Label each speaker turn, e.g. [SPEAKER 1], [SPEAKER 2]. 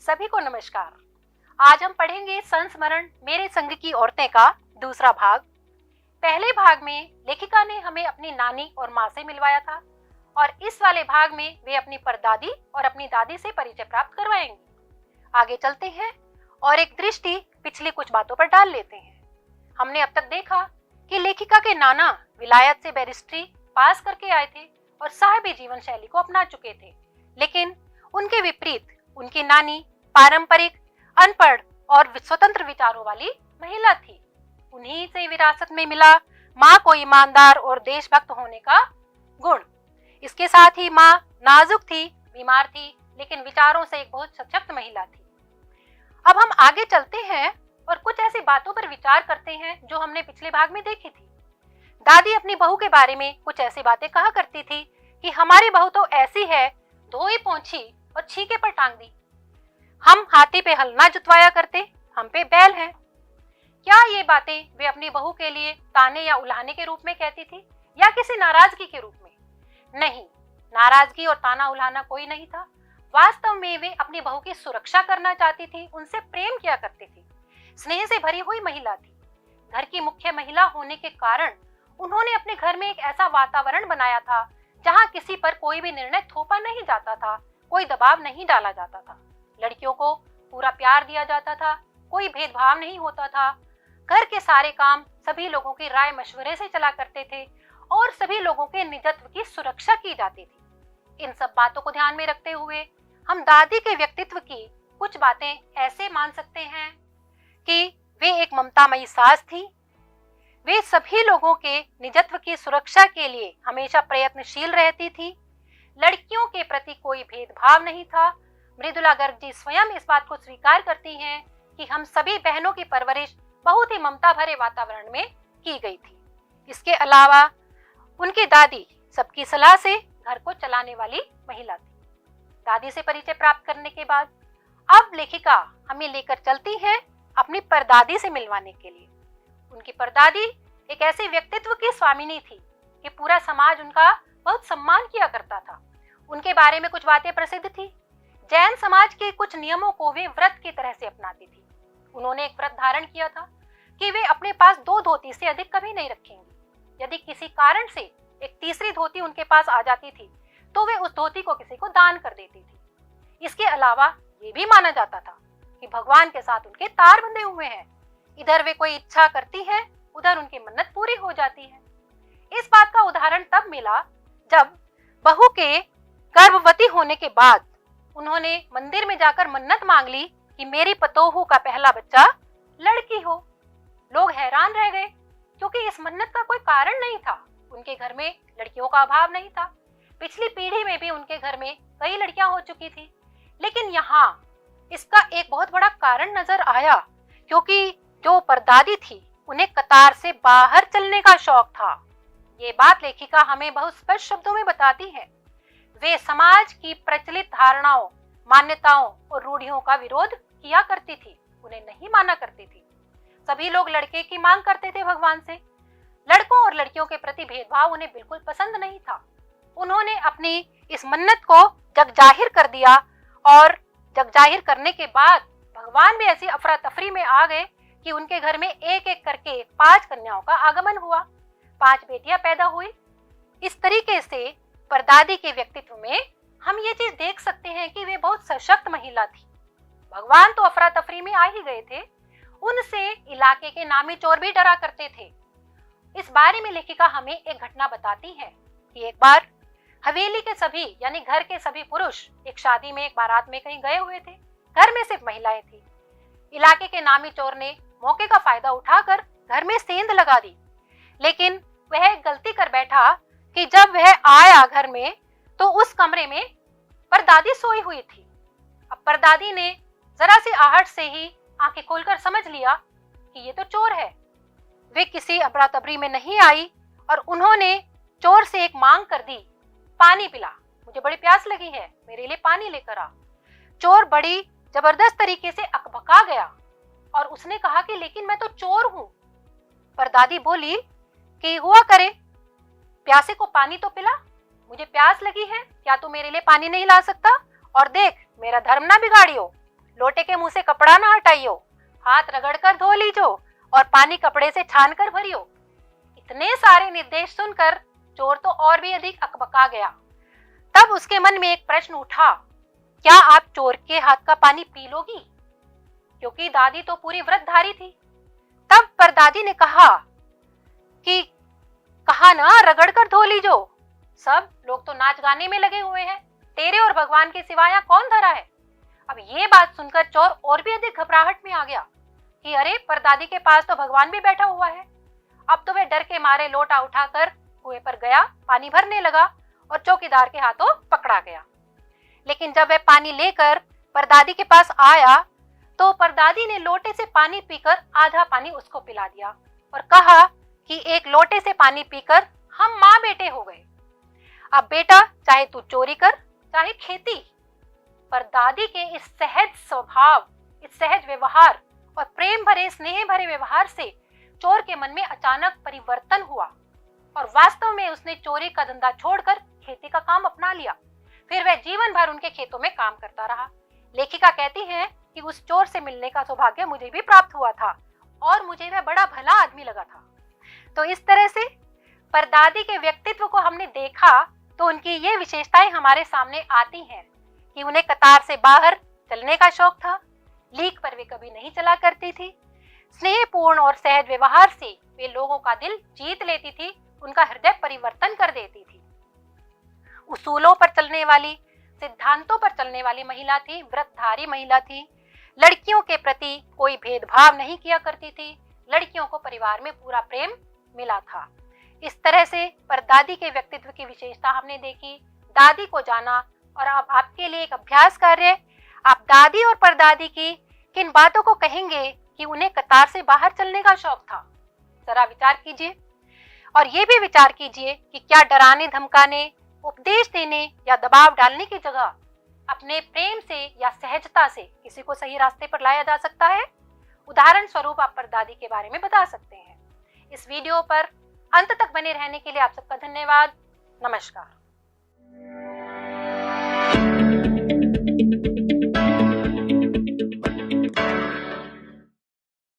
[SPEAKER 1] सभी को नमस्कार। आज हम पढ़ेंगे संस्मरण मेरे संग की औरतें का दूसरा भाग। पहले भाग में लेखिका ने हमें अपनी नानी और माँ से मिलवाया था और इस वाले भाग में वे अपनी परदादी और अपनी दादी से परिचय प्राप्त करवाएंगी। आगे चलते हैं और एक दृष्टि पिछली कुछ बातों पर डाल लेते हैं। हमने अब तक देखा कि लेखिका के नाना विलायत से बैरिस्ट्री पास करके आए थे और साहिबी जीवन शैली को अपना चुके थे, लेकिन उनके विपरीत उनकी नानी पारंपरिक, अनपढ़ और स्वतंत्र विचारों वाली महिला थी। उन्हीं से विरासत में मिला माँ को ईमानदार और देशभक्त होने का गुण। इसके साथ ही माँ नाजुक थी, बीमार थी, लेकिन विचारों से एक बहुत सशक्त महिला थी। अब हम आगे चलते हैं और कुछ ऐसी बातों पर विचार करते हैं जो हमने पिछले भाग में देखी थी। दादी अपनी बहू के बारे में कुछ ऐसी बातें कहा करती थी कि हमारी बहू तो ऐसी है, धोई पोंछी और छीके पर टांग दी। हम हाथी पे हल ना जुतवाया करते, हम पे बैल हैं। क्या ये बातें वे अपनी बहू के लिए ताने या उल्हाने के रूप में कहती थी या किसी नाराजगी के रूप में? नहीं, नाराजगी और ताना उल्हाना कोई नहीं था। वास्तव में वे अपनी बहू की सुरक्षा करना चाहती थी, उनसे प्रेम किया करती थी। स्नेह से भरी हुई महिला थी। घर की मुख्य महिला होने के कारण उन्होंने अपने घर में एक ऐसा वातावरण बनाया था जहाँ किसी पर कोई भी निर्णय थोपा नहीं जाता था, कोई दबाव नहीं डाला जाता था। लड़कियों को पूरा प्यार दिया जाता था, कोई भेदभाव नहीं होता था। घर के सारे काम सभी लोगों की राय मशवरे से चला करते थे और सभी लोगों के निजत्व की सुरक्षा की जाती थी। इन सब बातों को ध्यान में रखते हुए हम दादी के व्यक्तित्व की कुछ बातें ऐसे मान सकते हैं कि वे एक ममतामयी सास थी। वे सभी लोगों के निजत्व की सुरक्षा के लिए हमेशा प्रयत्नशील रहती थी। लड़कियों के प्रति कोई भेदभाव नहीं था। मृदुला गर्ग जी स्वयं इस बात को स्वीकार करती हैं कि हम सभी बहनों की परवरिश बहुत ही ममता भरे वातावरण में की गई थी। इसके अलावा उनकी दादी सबकी सलाह से घर को चलाने वाली महिला थी। दादी से परिचय प्राप्त करने के बाद अब लेखिका हमें लेकर चलती है अपनी परदादी से मिलवाने के लिए। उनकी परदादी एक ऐसे व्यक्तित्व की स्वामिनी थी कि पूरा समाज उनका बहुत सम्मान किया करता था। उनके बारे में कुछ बातें प्रसिद्ध थी। जैन समाज के कुछ नियमों को वे व्रत की तरह से अपनाती थी। उन्होंने एक व्रत धारण किया था कि वे अपने पास 2 धोती से अधिक कभी नहीं रखेंगी। यदि किसी कारण से एक तीसरी धोती उनके पास आ जाती थी तो वे उस धोती को किसी को दान कर देती थी। इसके अलावा ये भी माना जाता था कि भगवान के साथ उनके तार बंधे हुए हैं। इधर वे कोई इच्छा करती है, उधर उनकी मन्नत पूरी हो जाती है। इस बात का उदाहरण तब मिला जब बहू के गर्भवती होने के बाद उन्होंने मंदिर में जाकर मन्नत मांग ली कि मेरी पतोहू का पहला बच्चा लड़की हो। लोग हैरान रह गए क्योंकि इस मन्नत का कोई कारण नहीं था। उनके घर में लड़कियों का अभाव नहीं था। पिछली पीढ़ी में भी उनके घर में कई लड़कियां हो चुकी थी, लेकिन यहाँ इसका एक बहुत बड़ा कारण नजर आया क्योंकि जो परदादी थी उन्हें कतार से बाहर चलने का शौक था। ये बात लेखिका हमें बहुत स्पष्ट शब्दों में बताती है। वे समाज की प्रचलित धारणाओं, मान्यताओं और रूढ़ियों का विरोध किया करती थी, उन्हें नहीं माना करती थी। सभी लोग लड़के की मांग करते थे भगवान से। लड़कों और लड़कियों के प्रति भेदभाव उन्हें बिल्कुल पसंद नहीं था। उन्होंने अपनी इस मन्नत को जगजाहिर कर दिया और जगजाहिर करने के बाद भगवान भी ऐसी अफरा तफरी में आ गए कि उनके घर में एक एक करके 5 कन्याओं का आगमन हुआ, 5 बेटियां पैदा हुई। इस तरीके से परदादी के व्यक्तित्व में हम ये चीज देख सकते हैं कि वे बहुत सशक्त महिला थी। भगवान तो अफरा तफरी में आ ही गए थे, उनसे इलाके के नामी चोर भी डरा करते थे। इस बारे में लेखिका हमें एक घटना बताती है कि एक बार हवेली के सभी यानी घर के सभी पुरुष एक शादी में, एक बारात में कहीं गए हुए थे। घर में सिर्फ महिलाएं थी। इलाके के नामी चोर ने मौके का फायदा उठाकर घर में सेंध लगा दी, लेकिन वह एक गलती कर बैठा कि जब वह आया घर में तो उस कमरे में परदादी सोई हुई थी। अब परदादी ने जरा सी आहट से ही आंखें खोलकर समझ लिया कि ये तो चोर है। वे किसी अफरा तफरी में नहीं आई और उन्होंने चोर से एक मांग कर दी, पानी पिला, मुझे बड़ी प्यास लगी है, मेरे लिए पानी लेकर आ। चोर बड़ी जबरदस्त तरीके से अकबका गया। और उसने कहा कि लेकिन मैं तो चोर हूं। पर दादी बोली कि हुआ करे, प्यासे को पानी तो पिला, मुझे प्यास लगी है, क्या तू मेरे लिए पानी नहीं ला सकता? और देख, मेरा धर्म ना बिगाड़ियो, लोटे के मुंह से कपड़ा ना हटाइयो, हाथ रगड़ कर धो लीजो और पानी कपड़े से छान कर भरियो। इतने सारे निर्देश सुनकर चोर तो और भी अधिक अकबका गया। तब उसके मन में एक प्रश्न उठा, क्या आप चोर के हाथ का पानी पी लोगी? क्योंकि दादी तो पूरी व्रतधारी थी। तब परदादी ने कहा कि कहा ना रगड़ कर धो लीजो, सब लोग तो नाच गाने में लगे हुए हैं, तेरे और भगवान के सिवा यहाँ कौन धरा है? अब ये बात सुनकर चोर और भी अधिक घबराहट में आ गया कि अरे परदादी के पास तो भगवान भी बैठा हुआ है। अब तो वह डर के मारे लोटा उठाकर कुएं पर गया, पानी भरने लगा और चौकीदार के हाथों पकड़ा गया। लेकिन जब वह पानी लेकर परदादी के पास आया तो परदादी ने लोटे से पानी पीकर आधा पानी उसको पिला दिया और कहा कि एक लोटे से पानी पीकर हम माँ बेटे हो गए। अब बेटा, चाहे तू चोरी कर चाहे खेती। पर दादी के इस सहज स्वभाव, इस सहज व्यवहार और प्रेम भरे स्नेह भरे व्यवहार से चोर के मन में अचानक परिवर्तन हुआ और वास्तव में उसने चोरी का धंधा छोड़कर खेती का काम अपना लिया। फिर वह जीवन भर उनके खेतों में काम करता रहा। लेखिका कहती है कि उस चोर से मिलने का सौभाग्य मुझे भी प्राप्त हुआ था और मुझे वह बड़ा भला आदमी लगा था। तो इस तरह से परदादी के व्यक्तित्व को हमने देखा तो उनकी ये विशेषताएं हमारे सामने आती हैं कि उन्हें कतार से बाहर चलने का शौक था, लीक पर वे कभी नहीं चला करती थी, स्नेहपूर्ण और सहज व्यवहार से वे लोगों का दिल जीत लेती थी, उनका हृदय परिवर्तन कर देती थी। उसूलों पर चलने वाली, सिद्धांतों पर चलने वाली महिला थी, व्रतधारी महिला थी, लड़कियों के प्रति कोई भेदभाव नहीं किया करती थी, लड़कियों को परिवार में पूरा प्रेम मिला था। इस तरह से परदादी के व्यक्तित्व की विशेषता हमने देखी, दादी को जाना। और अब आपके लिए एक अभ्यास कार्य, आप दादी और परदादी की किन बातों को कहेंगे कि उन्हें कतार से बाहर चलने का शौक था? जरा विचार कीजिए और ये भी विचार कीजिए कि क्या डराने धमकाने, उपदेश देने या दबाव डालने की जगह अपने प्रेम से या सहजता से किसी को सही रास्ते पर लाया जा सकता है? उदाहरण स्वरूप आप परदादी के बारे में बता सकते हैं। इस वीडियो पर अंत तक बने रहने के लिए आप सबका धन्यवाद। नमस्कार।